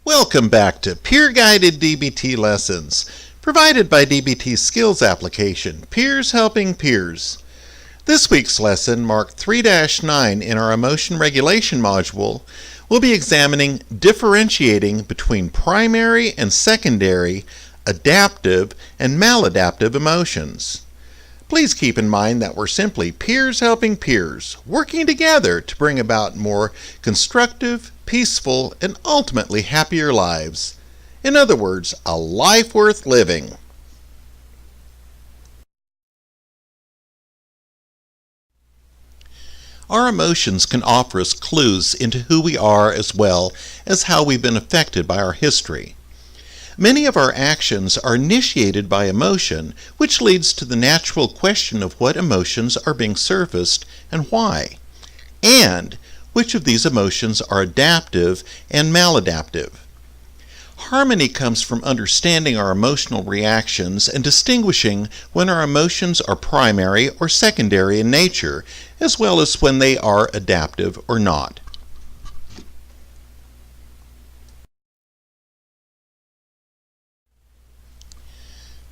Welcome back to Peer-Guided DBT Lessons, provided by DBT Skills Application, Peers Helping Peers. This week's lesson, marked 3-9 in our Emotion Regulation module, will be examining differentiating between primary and secondary, adaptive and maladaptive emotions. Please keep in mind that we're simply peers helping peers, working together to bring about more constructive, peaceful, and ultimately happier lives. In other words, a life worth living. Our emotions can offer us clues into who we are as well as how we've been affected by our history. Many of our actions are initiated by emotion, which leads to the natural question of what emotions are being surfaced and why, and which of these emotions are adaptive and maladaptive. Harmony comes from understanding our emotional reactions and distinguishing when our emotions are primary or secondary in nature, as well as when they are adaptive or not.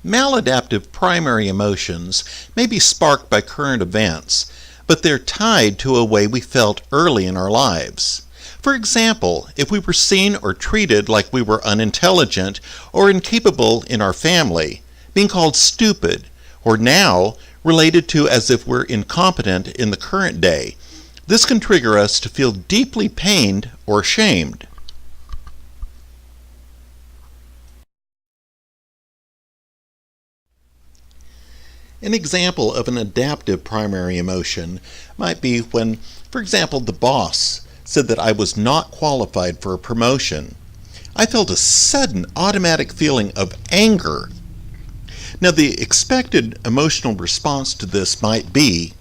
Maladaptive primary emotions may be sparked by current events, but they're tied to a way we felt early in our lives. For example, if we were seen or treated like we were unintelligent or incapable in our family, being called stupid, or now related to as if we're incompetent in the current day, this can trigger us to feel deeply pained or ashamed. An example of an adaptive primary emotion might be when, for example, the boss said that I was not qualified for a promotion. I felt a sudden automatic feeling of anger. Now, the expected emotional response to this might be,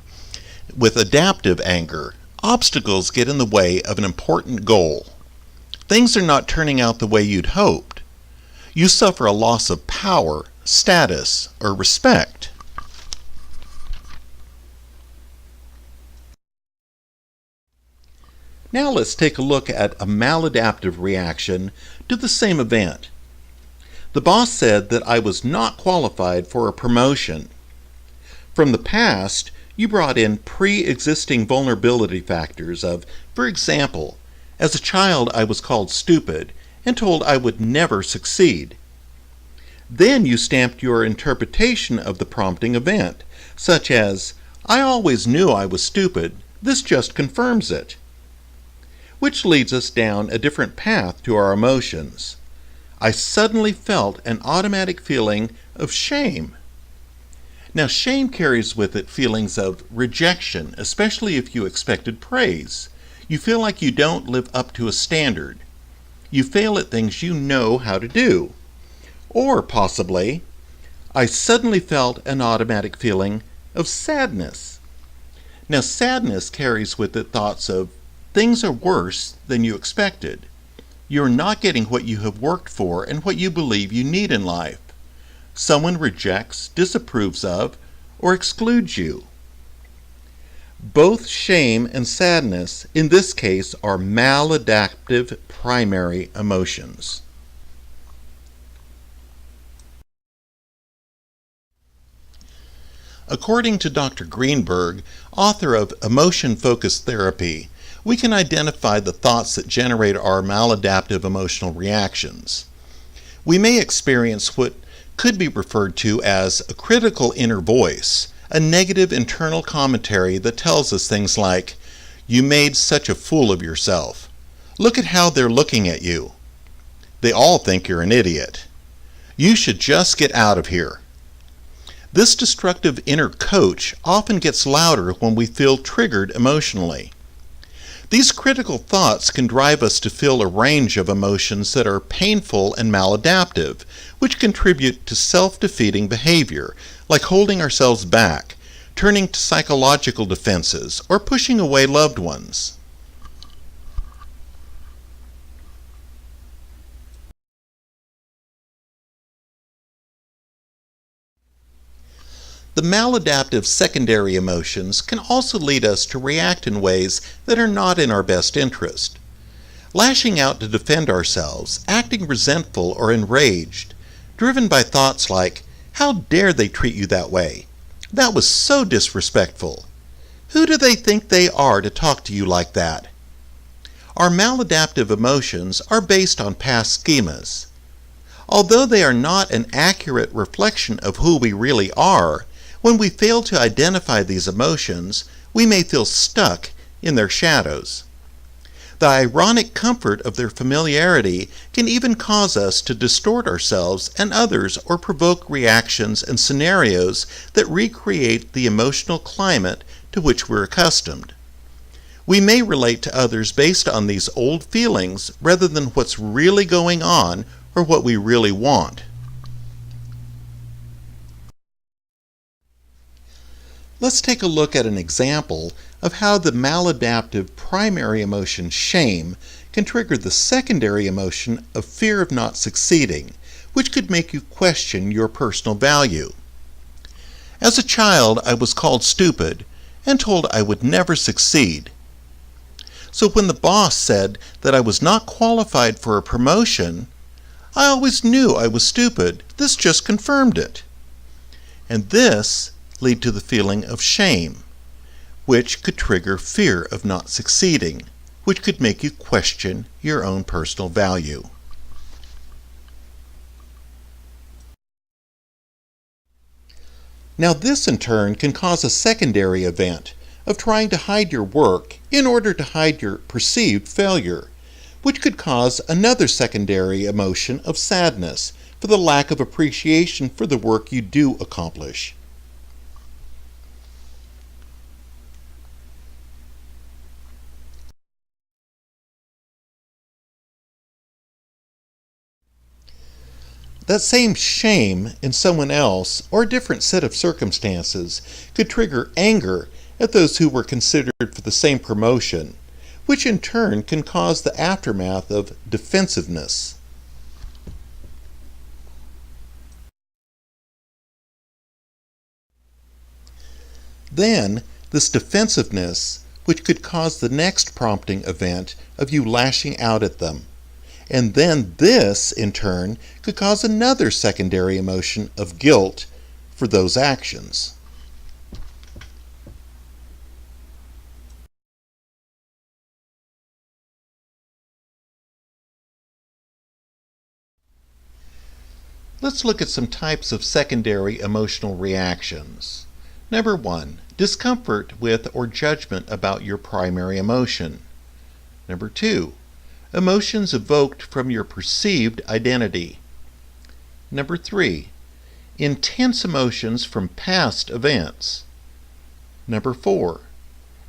with adaptive anger, obstacles get in the way of an important goal. Things are not turning out the way you'd hoped. You suffer a loss of power, status, or respect. Now let's take a look at a maladaptive reaction to the same event. The boss said that I was not qualified for a promotion. From the past, you brought in pre-existing vulnerability factors of, for example, as a child I was called stupid and told I would never succeed. Then you stamped your interpretation of the prompting event, such as, I always knew I was stupid, this just confirms it. Which leads us down a different path to our emotions. I suddenly felt an automatic feeling of shame. Now, shame carries with it feelings of rejection, especially if you expected praise. You feel like you don't live up to a standard. You fail at things you know how to do. Or possibly, I suddenly felt an automatic feeling of sadness. Now, sadness carries with it thoughts of things are worse than you expected. You're not getting what you have worked for and what you believe you need in life. Someone rejects, disapproves of, or excludes you. Both shame and sadness, in this case, are maladaptive primary emotions. According to Dr. Greenberg, author of Emotion-Focused Therapy, we can identify the thoughts that generate our maladaptive emotional reactions. We may experience what could be referred to as a critical inner voice, a negative internal commentary that tells us things like, "You made such a fool of yourself. Look at how they're looking at you. They all think you're an idiot. You should just get out of here." This destructive inner coach often gets louder when we feel triggered emotionally. These critical thoughts can drive us to feel a range of emotions that are painful and maladaptive, which contribute to self-defeating behavior, like holding ourselves back, turning to psychological defenses, or pushing away loved ones. The maladaptive secondary emotions can also lead us to react in ways that are not in our best interest. Lashing out to defend ourselves, acting resentful or enraged, driven by thoughts like, "How dare they treat you that way? That was so disrespectful. Who do they think they are to talk to you like that?" Our maladaptive emotions are based on past schemas. Although they are not an accurate reflection of who we really are, when we fail to identify these emotions, we may feel stuck in their shadows. The ironic comfort of their familiarity can even cause us to distort ourselves and others or provoke reactions and scenarios that recreate the emotional climate to which we're accustomed. We may relate to others based on these old feelings rather than what's really going on or what we really want. Let's take a look at an example of how the maladaptive primary emotion shame can trigger the secondary emotion of fear of not succeeding, which could make you question your personal value. As a child, I was called stupid and told I would never succeed. So when the boss said that I was not qualified for a promotion, I always knew I was stupid. This just confirmed it. And this led to the feeling of shame, which could trigger fear of not succeeding, which could make you question your own personal value. Now this in turn can cause a secondary event of trying to hide your work in order to hide your perceived failure, which could cause another secondary emotion of sadness for the lack of appreciation for the work you do accomplish. That same shame in someone else or a different set of circumstances could trigger anger at those who were considered for the same promotion, which in turn can cause the aftermath of defensiveness. Then, this defensiveness, which could cause the next prompting event of you lashing out at them. And then this, in turn, could cause another secondary emotion of guilt for those actions. Let's look at some types of secondary emotional reactions. Number 1, discomfort with or judgment about your primary emotion. Number 2, emotions evoked from your perceived identity. Number 3, intense emotions from past events. Number 4,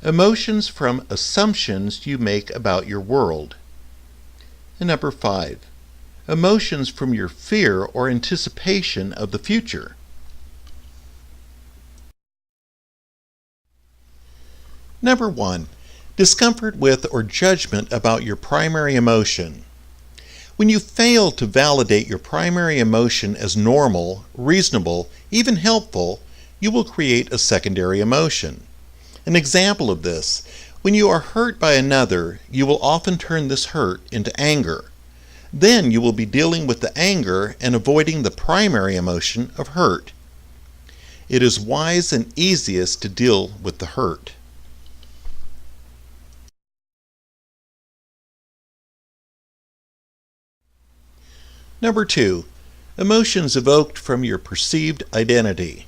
emotions from assumptions you make about your world. And number 5, emotions from your fear or anticipation of the future. Number 1, discomfort with or judgment about your primary emotion. When you fail to validate your primary emotion as normal, reasonable, even helpful, you will create a secondary emotion. An example of this, when you are hurt by another, you will often turn this hurt into anger. Then you will be dealing with the anger and avoiding the primary emotion of hurt. It is wise and easiest to deal with the hurt. Number 2, emotions evoked from your perceived identity.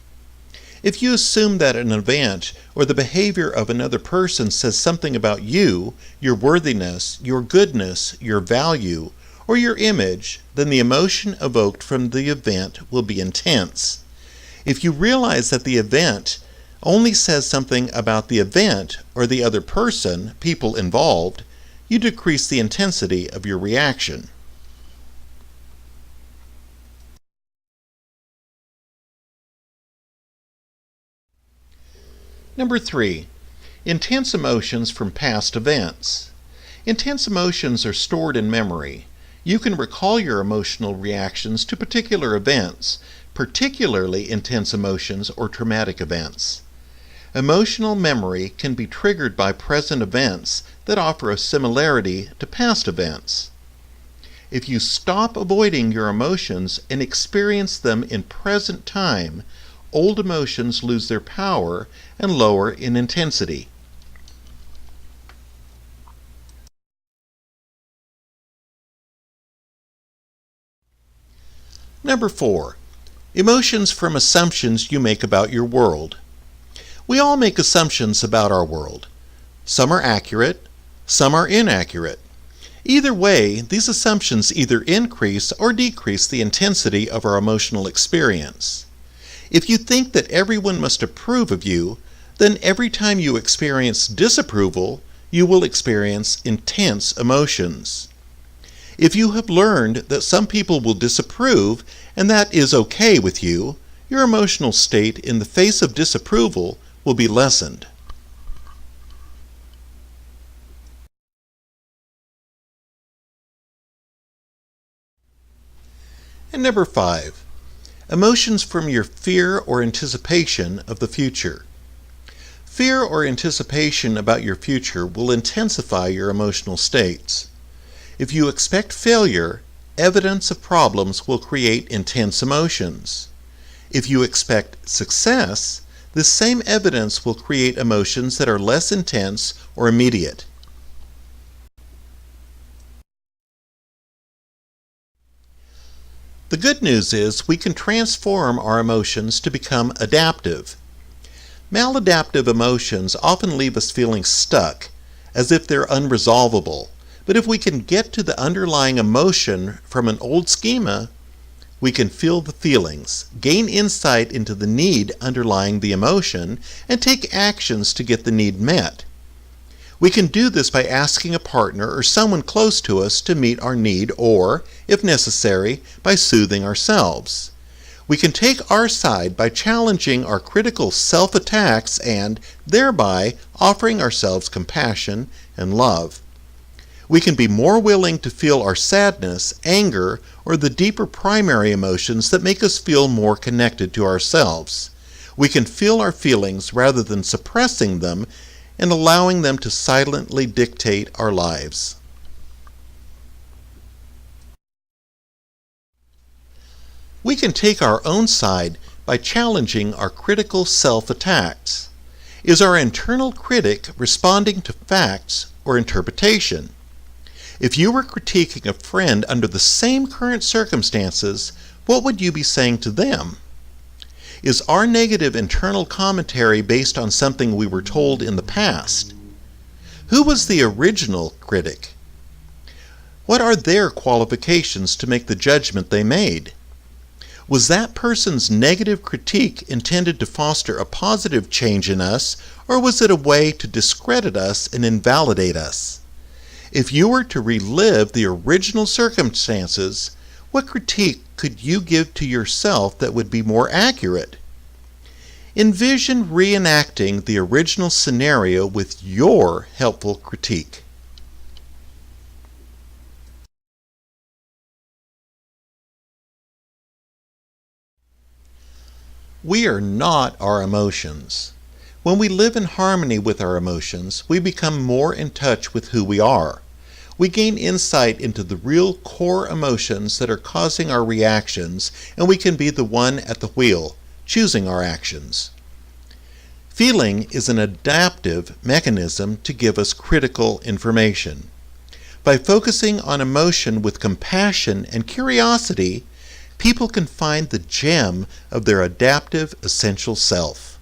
If you assume that an event or the behavior of another person says something about you, your worthiness, your goodness, your value, or your image, then the emotion evoked from the event will be intense. If you realize that the event only says something about the event or the other person, people involved, you decrease the intensity of your reaction. Number 3, intense emotions from past events. Intense emotions are stored in memory. You can recall your emotional reactions to particular events, particularly intense emotions or traumatic events. Emotional memory can be triggered by present events that offer a similarity to past events. If you stop avoiding your emotions and experience them in present time, old emotions lose their power and lower in intensity. Number 4. Emotions from assumptions you make about your world. We all make assumptions about our world. Some are accurate, some are inaccurate. Either way, these assumptions either increase or decrease the intensity of our emotional experience. If you think that everyone must approve of you, then every time you experience disapproval, you will experience intense emotions. If you have learned that some people will disapprove and that is okay with you, your emotional state in the face of disapproval will be lessened. And number 5, emotions from your fear or anticipation of the future. Fear or anticipation about your future will intensify your emotional states. If you expect failure, evidence of problems will create intense emotions. If you expect success, this same evidence will create emotions that are less intense or immediate. The good news is we can transform our emotions to become adaptive. Maladaptive emotions often leave us feeling stuck, as if they're unresolvable. But if we can get to the underlying emotion from an old schema, we can feel the feelings, gain insight into the need underlying the emotion, and take actions to get the need met. We can do this by asking a partner or someone close to us to meet our need or, if necessary, by soothing ourselves. We can take our side by challenging our critical self-attacks and, thereby, offering ourselves compassion and love. We can be more willing to feel our sadness, anger, or the deeper primary emotions that make us feel more connected to ourselves. We can feel our feelings rather than suppressing them and allowing them to silently dictate our lives. We can take our own side by challenging our critical self-attacks. Is our internal critic responding to facts or interpretation? If you were critiquing a friend under the same current circumstances, what would you be saying to them? Is our negative internal commentary based on something we were told in the past? Who was the original critic? What are their qualifications to make the judgment they made? Was that person's negative critique intended to foster a positive change in us, or was it a way to discredit us and invalidate us? If you were to relive the original circumstances, what critique could you give to yourself that would be more accurate? Envision reenacting the original scenario with your helpful critique. We are not our emotions. When we live in harmony with our emotions, we become more in touch with who we are. We gain insight into the real core emotions that are causing our reactions, and we can be the one at the wheel, choosing our actions. Feeling is an adaptive mechanism to give us critical information. By focusing on emotion with compassion and curiosity, people can find the gem of their adaptive essential self.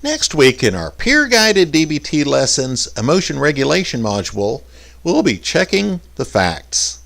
Next week in our peer-guided DBT lessons emotion regulation module, we'll be checking the facts.